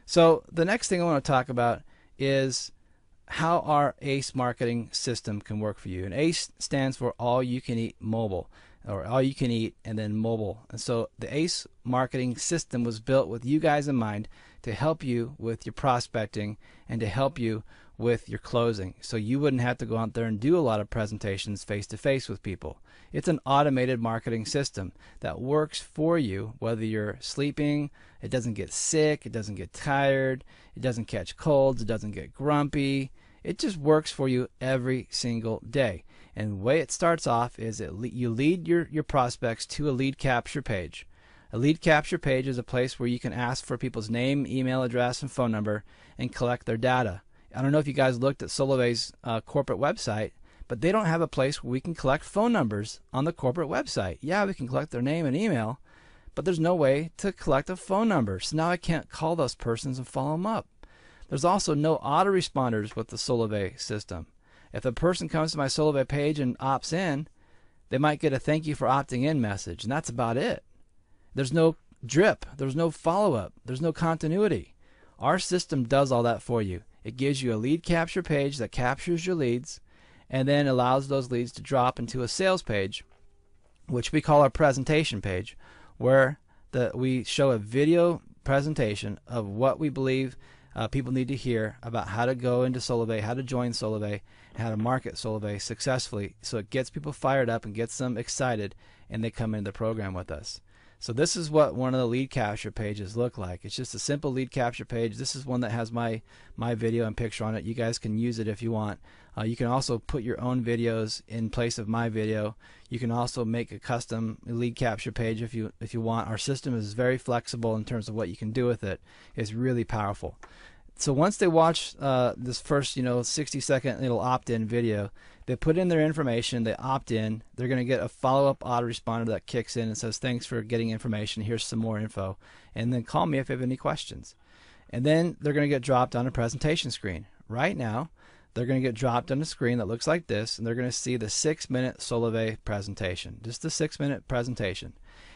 So the next thing I want to talk about is how our ACE marketing system can work for you. And ACE stands for All You Can Eat Mobile, or All You Can Eat and then mobile. And so the ACE marketing system was built with you guys in mind to help you with your prospecting and to help you with your closing, so you wouldn't have to go out there and do a lot of presentations face to face with people. It's an automated marketing system that works for you whether you're sleeping. It doesn't get sick, it doesn't get tired, it doesn't catch colds, it doesn't get grumpy. It just works for you every single day. And the way it starts off is you lead your prospects to a lead capture page. A lead capture page is a place where you can ask for people's name, email address, and phone number and collect their data. I don't know if you guys looked at Solavei's corporate website, but they don't have a place where we can collect phone numbers on the corporate website. Yeah, we can collect their name and email, but there's no way to collect a phone number. So now I can't call those persons and follow them up. There's also no autoresponders with the Solavei system. If a person comes to my Solavei page and opts in, they might get a thank you for opting in message, and that's about it. There's no drip, there's no follow-up, there's no continuity. Our system does all that for you. It gives you a lead capture page that captures your leads and then allows those leads to drop into a sales page, which we call our presentation page, where we show a video presentation of what we believe people need to hear about how to go into Solavei, how to join Solavei, and how to market Solavei successfully, so it gets people fired up and gets them excited and they come into the program with us. So this is what one of the lead capture pages look like. It's just a simple lead capture page. This is one that has my video and picture on it. You guys can use it if you want. You can also put your own videos in place of my video. You can also make a custom lead capture page if you want. Our system is very flexible in terms of what you can do with it. It's really powerful. So once they watch this first 60-second little opt-in video, they put in their information, they opt in, they're going to get a follow-up autoresponder that kicks in and says, thanks for getting information, here's some more info, and then call me if you have any questions. And then they're going to get dropped on a presentation screen. Right now, they're going to get dropped on a screen that looks like this, and they're going to see the 6-minute Solavei presentation, just the 6-minute presentation.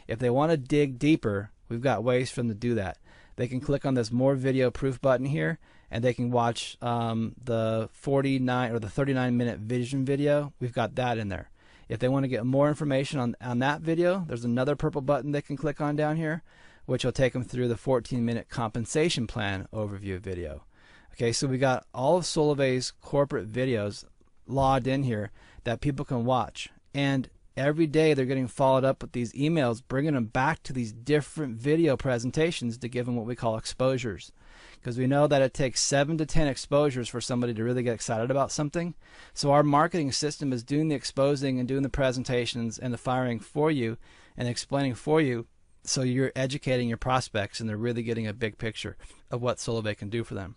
If they want to dig deeper, we've got ways for them to do that. They can click on this more video proof button here, and they can watch the 49 or the 39-minute vision video. We've got that in there. If they want to get more information on that video, there's another purple button they can click on down here, which will take them through the 14-minute compensation plan overview video. Okay, so we got all of Solavei's corporate videos logged in here that people can watch, and every day they're getting followed up with these emails, bringing them back to these different video presentations to give them what we call exposures. Because we know that it takes 7 to 10 exposures for somebody to really get excited about something. So our marketing system is doing the exposing and doing the presentations and the firing for you and explaining for you, so you're educating your prospects and they're really getting a big picture of what Solavei can do for them.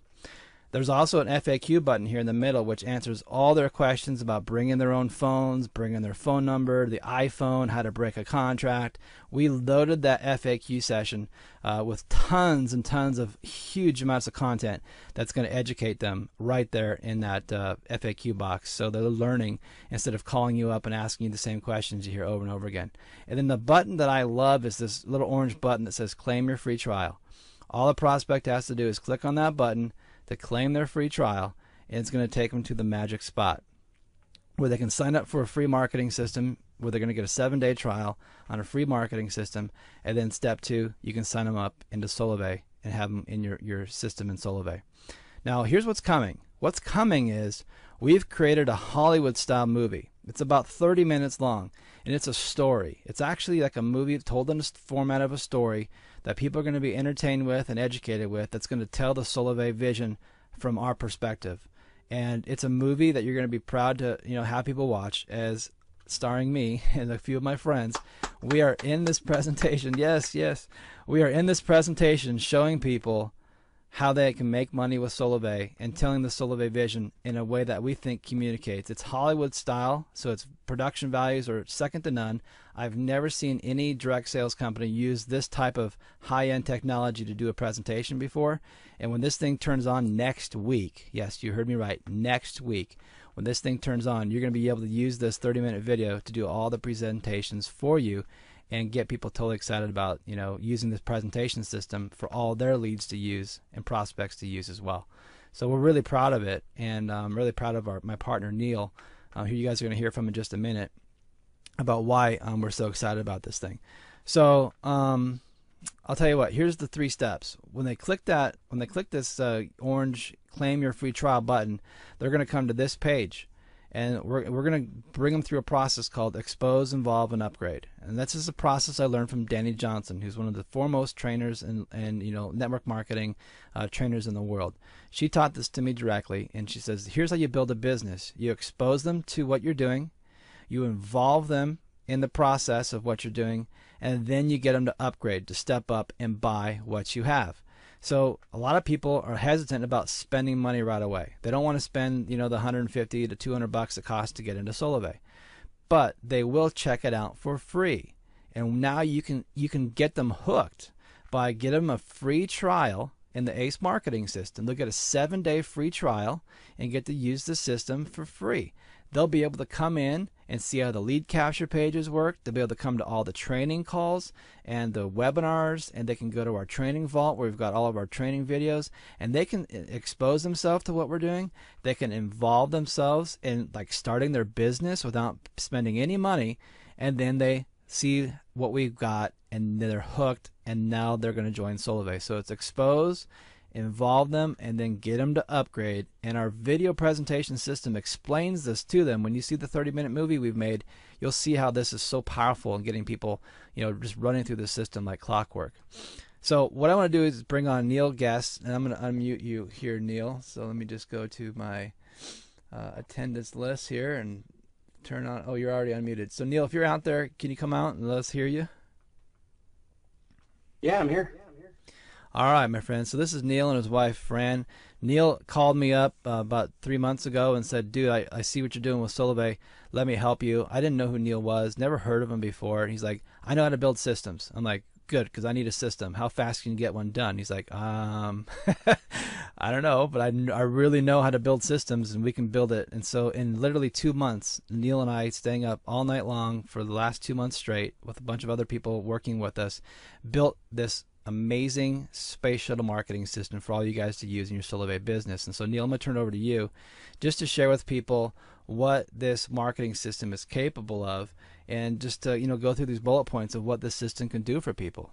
There's also an FAQ button here in the middle which answers all their questions about bringing their own phones, bringing their phone number, the iPhone, how to break a contract. We loaded that FAQ session with tons and tons of huge amounts of content that's going to educate them right there in that FAQ box, so they're learning instead of calling you up and asking you the same questions you hear over and over again. And then the button that I love is this little orange button that says claim your free trial. All a prospect has to do is click on that button to claim their free trial, and it's going to take them to the magic spot where they can sign up for a free marketing system, where they're going to get a 7-day trial on a free marketing system, and then step 2, you can sign them up into Solavei and have them in your system in Solavei. Now here's what's coming. What's coming is we've created a Hollywood style movie. It's about 30 minutes long, and it's a story. It's actually like a movie told in the format of a story that people are going to be entertained with and educated with, that's going to tell the Solavei vision from our perspective. And it's a movie that you're going to be proud to have people watch, as starring me and a few of my friends. We are in this presentation, yes, we are in this presentation showing people how they can make money with Solavei and telling the Solavei vision in a way that we think communicates. It's Hollywood style, so its production values are second to none. I've never seen any direct sales company use this type of high-end technology to do a presentation before. And when this thing turns on next week, yes, you heard me right, next week, when this thing turns on, you're going to be able to use this 30-minute video to do all the presentations for you and get people totally excited about, you know, using this presentation system for all their leads to use and prospects to use as well. So we're really proud of it, and I'm really proud of my partner Neil, who you guys are going to hear from in just a minute, about why we're so excited about this thing. So I'll tell you what. Here's the 3 steps. When they click this orange "Claim Your Free Trial" button, they're going to come to this page, and we're going to bring them through a process called Expose, Involve, and Upgrade. And this is a process I learned from Danny Johnson, who's one of the foremost trainers and you know, network marketing trainers in the world. She taught this to me directly, and she says, here's how you build a business. You expose them to what you're doing, you involve them in the process of what you're doing, and then you get them to upgrade, to step up and buy what you have. So a lot of people are hesitant about spending money right away. They don't want to spend, you know, the $150 to $200 it costs to get into Solavei, but they will check it out for free. And now you can get them hooked by getting them a free trial in the ACE marketing system. They'll get a 7-day free trial and get to use the system for free. They'll be able to come in and see how the lead capture pages work. They'll be able to come to all the training calls and the webinars, and they can go to our training vault where we've got all of our training videos, and they can expose themselves to what we're doing. They can involve themselves in like starting their business without spending any money, and then they see what we've got and they're hooked, and now they're going to join Solavei. So it's expose, involve them, and then get them to upgrade. And our video presentation system explains this to them. When you see the 30-minute movie we've made, you'll see how this is so powerful in getting people, you know, just running through the system like clockwork. So what I want to do is bring on Neil Guest, and I'm going to unmute you here, Neil. So let me just go to my attendance list here and turn on. Oh, you're already unmuted. So Neil, if you're out there, can you come out and let us hear you? Yeah, I'm here. All right, my friend. So this is Neil and his wife, Fran. Neil called me up about 3 months ago and said, dude, I see what you're doing with Solavei. Let me help you. I didn't know who Neil was, never heard of him before. He's like, I know how to build systems. I'm like, good, because I need a system. How fast can you get one done? He's like, I don't know, but I really know how to build systems, and we can build it. And so in literally 2 months, Neil and I, staying up all night long for the last 2 months straight with a bunch of other people working with us, built this amazing space shuttle marketing system for all you guys to use in your Solavei business. And so Neil, I'm going to turn it over to you just to share with people what this marketing system is capable of, and just to, you know, go through these bullet points of what this system can do for people.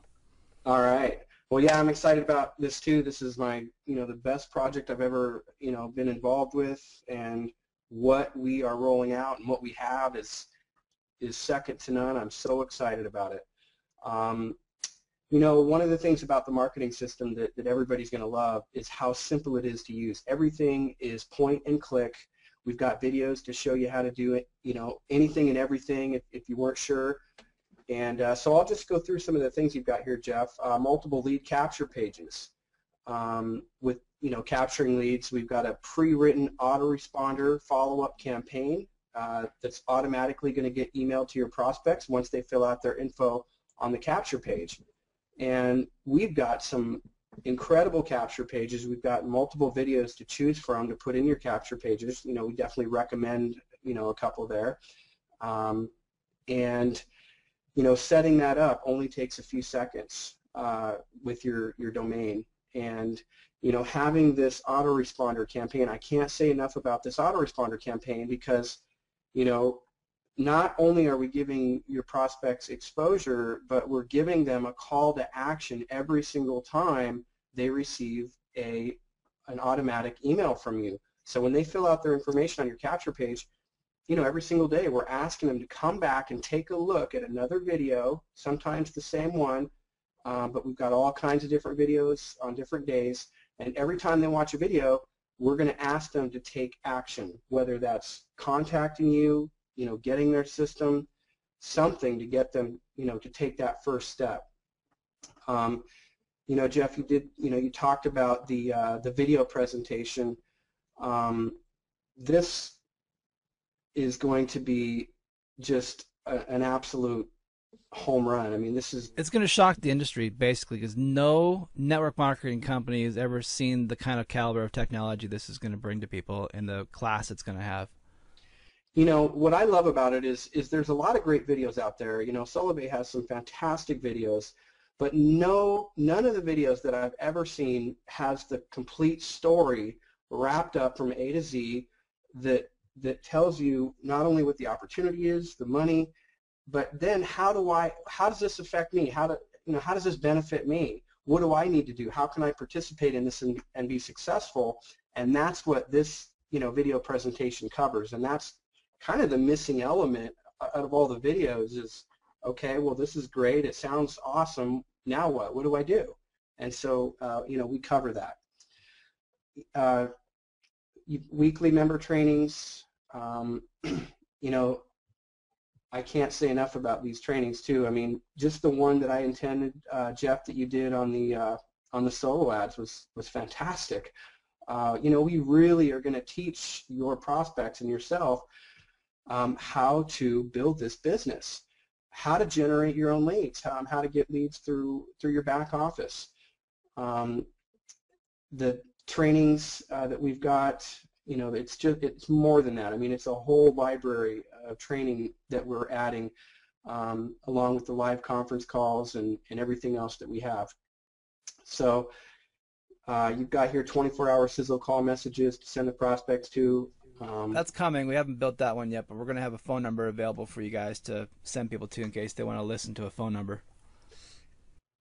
All right. Well, yeah, I'm excited about this too. This is my, the best project I've ever, been involved with, and what we are rolling out and what we have is second to none. I'm so excited about it. One of the things about the marketing system that everybody's going to love is how simple it is to use. Everything is point and click. We've got videos to show you how to do it, anything and everything if you weren't sure. And so I'll just go through some of the things you've got here, Jeff. Multiple lead capture pages with, capturing leads. We've got a pre-written autoresponder follow-up campaign that's automatically going to get emailed to your prospects once they fill out their info on the capture page. And we've got some incredible capture pages. We've got multiple videos to choose from to put in your capture pages. We definitely recommend, a couple there. Setting that up only takes a few seconds with your domain. And, having this autoresponder campaign, I can't say enough about this autoresponder campaign because, not only are we giving your prospects exposure, but we're giving them a call to action every single time they receive an automatic email from you. So when they fill out their information on your capture page, every single day we're asking them to come back and take a look at another video, sometimes the same one, but we've got all kinds of different videos on different days, and every time they watch a video, we're going to ask them to take action, whether that's contacting you, getting their system, something to get them, to take that first step. Jeff, you talked about the video presentation. This is going to be just an absolute home run. I mean, it's going to shock the industry basically, because no network marketing company has ever seen the kind of caliber of technology this is going to bring to people in the class it's going to have. You know, what I love about it is there's a lot of great videos out there. You know, Solavei has some fantastic videos, but none of the videos that I've ever seen has the complete story wrapped up from A to Z that tells you not only what the opportunity is, the money, but then how does this affect me? How does this benefit me? What do I need to do? How can I participate in this and be successful? And that's what this, video presentation covers. And that's kind of the missing element out of all the videos is, okay, well, this is great. It sounds awesome. Now what? What do I do? And so, we cover that. Weekly member trainings, I can't say enough about these trainings too. I mean, just the one that I intended, Jeff, that you did on the solo ads was fantastic. We really are going to teach your prospects and yourself how to build this business, how to generate your own leads, how to get leads through your back office. The trainings that we've got, it's more than that. I mean, it's a whole library of training that we're adding along with the live conference calls and everything else that we have. So you've got here 24-hour sizzle call messages to send the prospects to. That's coming. We haven't built that one yet, but we're going to have a phone number available for you guys to send people to in case they want to listen to a phone number.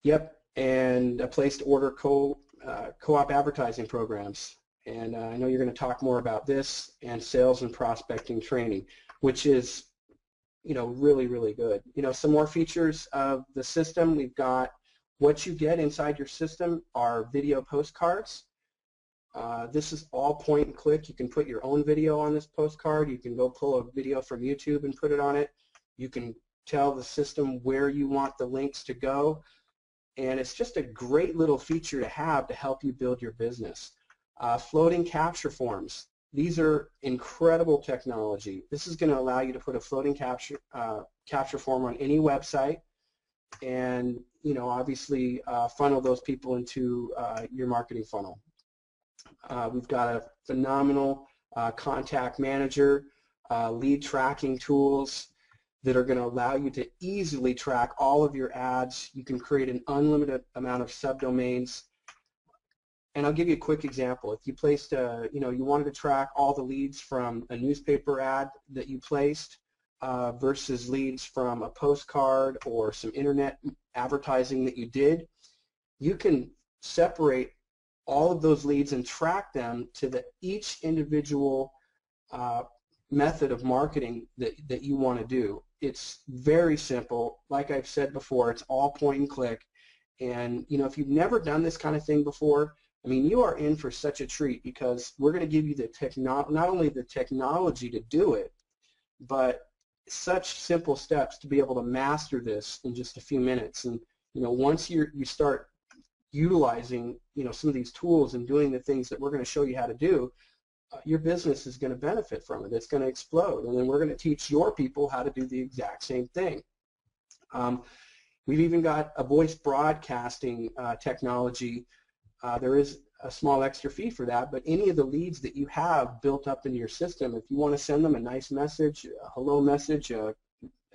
Yep, and a place to order co-op advertising programs. And I know you're going to talk more about this and sales and prospecting training, which is, really, really good. Some more features of the system. We've got what you get inside your system are video postcards. This is all point and click. You can put your own video on this postcard. You can go pull a video from YouTube and put it on it. You can tell the system where you want the links to go. And it's just a great little feature to have to help you build your business. Floating capture forms. These are incredible technology. This is going to allow you to put a floating capture form on any website and, obviously funnel those people into your marketing funnel. We've got a phenomenal contact manager, lead tracking tools that are going to allow you to easily track all of your ads. You can create an unlimited amount of subdomains. And I'll give you a quick example. If you placed you wanted to track all the leads from a newspaper ad that you placed versus leads from a postcard or some internet advertising that you did, you can separate all of those leads and track them to each individual method of marketing that you want to do. It's very simple. Like I've said before, it's all point and click. And if you've never done this kind of thing before, I mean, you are in for such a treat because we're going to give you not only the technology to do it, but such simple steps to be able to master this in just a few minutes. And once you start utilizing some of these tools and doing the things that we're going to show you how to do, your business is going to benefit from it. It's going to explode, and then we're going to teach your people how to do the exact same thing. We've even got a voice broadcasting technology. There is a small extra fee for that, but any of the leads that you have built up into your system, if you want to send them a nice message, a hello message,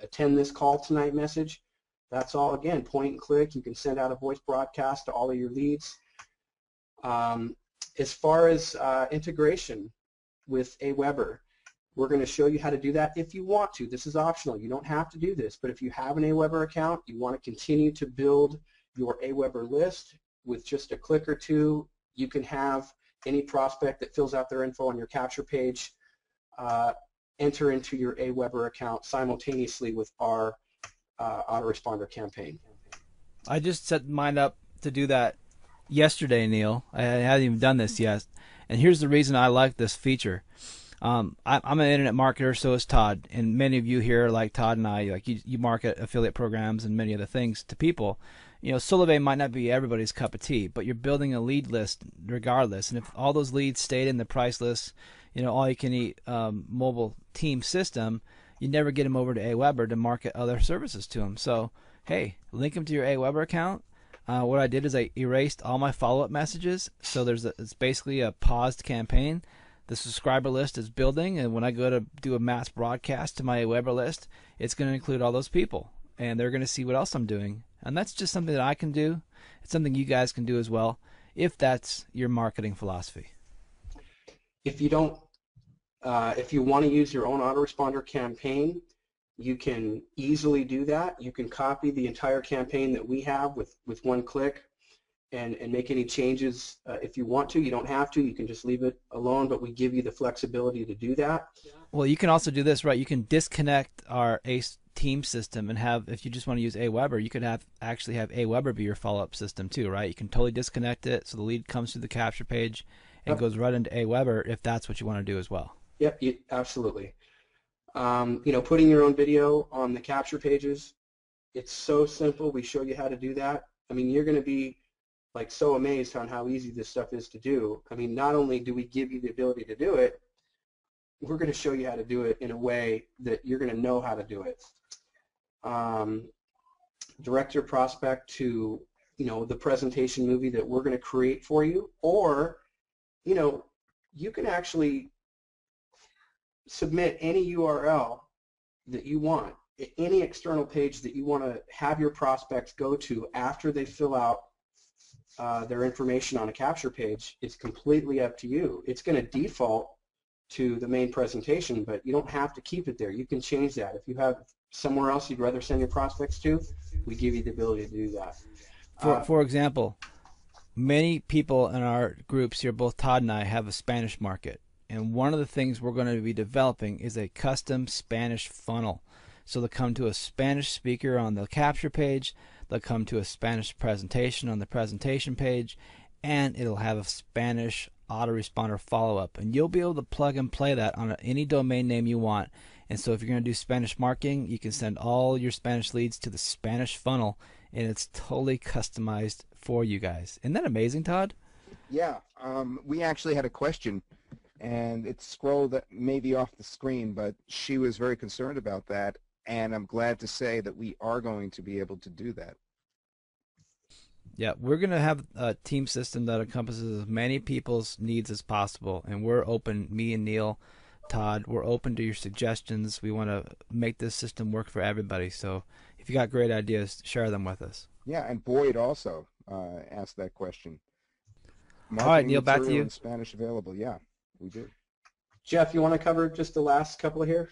attend this call tonight message, that's all, again, point and click. You can send out a voice broadcast to all of your leads. As far as integration with AWeber, we're going to show you how to do that if you want to. This is optional. You don't have to do this, but if you have an AWeber account, you want to continue to build your AWeber list with just a click or two, you can have any prospect that fills out their info on your capture page enter into your AWeber account simultaneously with our autoresponder campaign. I just set mine up to do that yesterday, Neil. I hadn't even done this yet. And here's the reason I like this feature. I'm an internet marketer, so is Todd. And many of you here, like Todd and I, like you market affiliate programs and many other things to people. Solavei might not be everybody's cup of tea, but you're building a lead list regardless. And if all those leads stayed in the price list, all you can eat mobile team system, you never get them over to AWeber to market other services to them. So, hey, link them to your AWeber account. What I did is I erased all my follow-up messages. So it's basically a paused campaign. the subscriber list is building, and when I go to do a mass broadcast to my Weber list, it's going to include all those people, and they're going to see what else I'm doing. And that's just something that I can do. It's something you guys can do as well, if that's your marketing philosophy. If you don't, if you want to use your own autoresponder campaign, you can easily do that. You can copy the entire campaign that we have with one click and make any changes if you want to. You don't have to. You can just leave it alone, but we give you the flexibility to do that. Well, you can also do this, right? You can disconnect our ACE team system and have, if you just want to use AWeber, you could actually have AWeber be your follow-up system too, right? You can totally disconnect it so the lead comes through the capture page and goes right into AWeber if that's what you want to do as well. Yep, absolutely. Putting your own video on the capture pages, it's so simple. We show you how to do that. I mean, you're going to be like so amazed on how easy this stuff is to do. I mean, not only do we give you the ability to do it, we're going to show you how to do it in a way that you're going to know how to do it. Direct your prospect to, the presentation movie that we're going to create for you, or, you can actually submit any URL that you want, any external page that you want to have your prospects go to after they fill out their information on a capture page. It's completely up to you. It's going to default to the main presentation, but you don't have to keep it there. You can change that. If you have somewhere else you'd rather send your prospects to, we give you the ability to do that. For example, many people in our groups here, both Todd and I, have a Spanish market. And one of the things we're going to be developing is a custom Spanish funnel. So they'll come to a Spanish speaker on the capture page, they'll come to a Spanish presentation on the presentation page, and it'll have a Spanish autoresponder follow-up. And you'll be able to plug and play that on any domain name you want. And so if you're going to do Spanish marketing, you can send all your Spanish leads to the Spanish funnel, and it's totally customized for you guys. Isn't that amazing, Todd? Yeah. We actually had a question, and it scrolled maybe off the screen, but she was very concerned about that, and I'm glad to say that we are going to be able to do that. Yeah, we're going to have a team system that encompasses as many people's needs as possible, and we're open, me and Neil, Todd, we're open to your suggestions. We want to make this system work for everybody, so if you got great ideas, share them with us. Yeah, and Boyd also asked that question. All right, Neil, back to you. In Spanish available, yeah, we do. Jeff, you want to cover just the last couple here?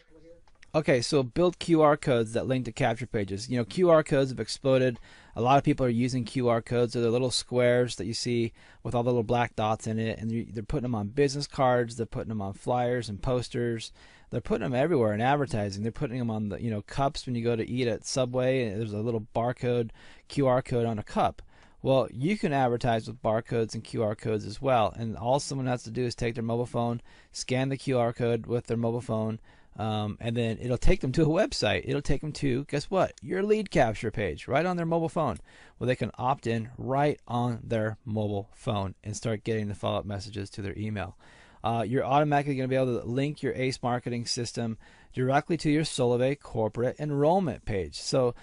Okay, so build QR codes that link to capture pages. QR codes have exploded. A lot of people are using QR codes. They're the little squares that you see with all the little black dots in it, and they're putting them on business cards. They're putting them on flyers and posters. They're putting them everywhere in advertising. They're putting them on the cups when you go to eat at Subway. And there's a little barcode, QR code on a cup. Well, you can advertise with barcodes and QR codes as well, and all someone has to do is take their mobile phone, scan the QR code with their mobile phone, and then it'll take them to a website. It'll take them to, guess what, your lead capture page right on their mobile phone, where they can opt in right on their mobile phone and start getting the follow-up messages to their email. You're automatically going to be able to link your ACE marketing system directly to your Solavei corporate enrollment page. So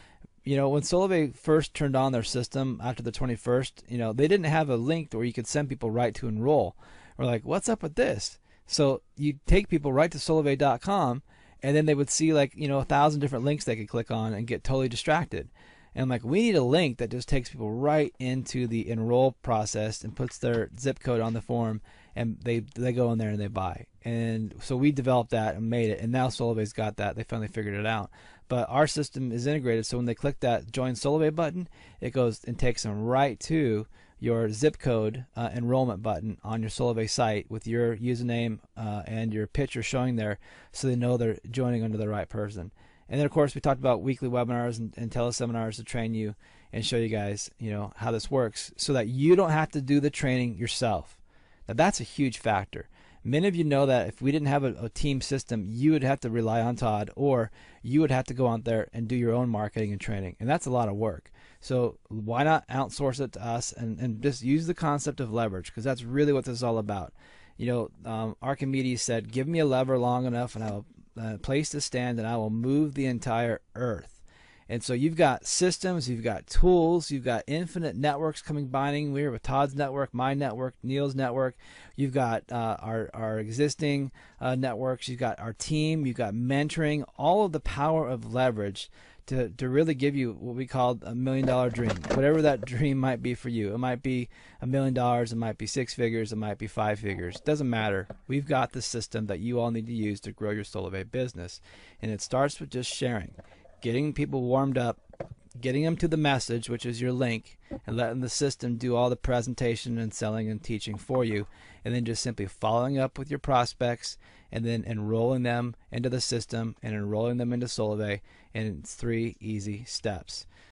when Solavei first turned on their system after the 21st, they didn't have a link where you could send people right to enroll. We're like, what's up with this? So you take people right to solavei.com, and then they would see 1,000 different links they could click on and get totally distracted. And I'm like, we need a link that just takes people right into the enroll process and puts their zip code on the form, and they go in there and they buy. And so we developed that and made it, and now Solavei's got that. They finally figured it out. But our system is integrated, so when they click that Join Solavei button, it goes and takes them right to your zip code enrollment button on your Solavei site with your username and your picture showing there, so they know they're joining under the right person. And then, of course, we talked about weekly webinars and teleseminars to train you and show you guys, how this works, so that you don't have to do the training yourself. Now, that's a huge factor. Many of you know that if we didn't have a team system, you would have to rely on Todd, or you would have to go out there and do your own marketing and training, and that's a lot of work. So why not outsource it to us and just use the concept of leverage, because that's really what this is all about. Archimedes said, give me a lever long enough and I will place to stand, and I will move the entire earth. And so you've got systems, you've got tools, you've got infinite networks combining. We're with Todd's network, my network, Neil's network. You've got our existing networks. You've got our team. You've got mentoring. All of the power of leverage to really give you what we call $1 million dream. Whatever that dream might be for you. It might be $1 million. It might be 6 figures. It might be 5 figures. It doesn't matter. We've got the system that you all need to use to grow your Solavei business. And it starts with just sharing. Getting people warmed up, getting them to the message, which is your link, and letting the system do all the presentation and selling and teaching for you, and then just simply following up with your prospects and then enrolling them into the system and enrolling them into Solavei, and it's 3 easy steps.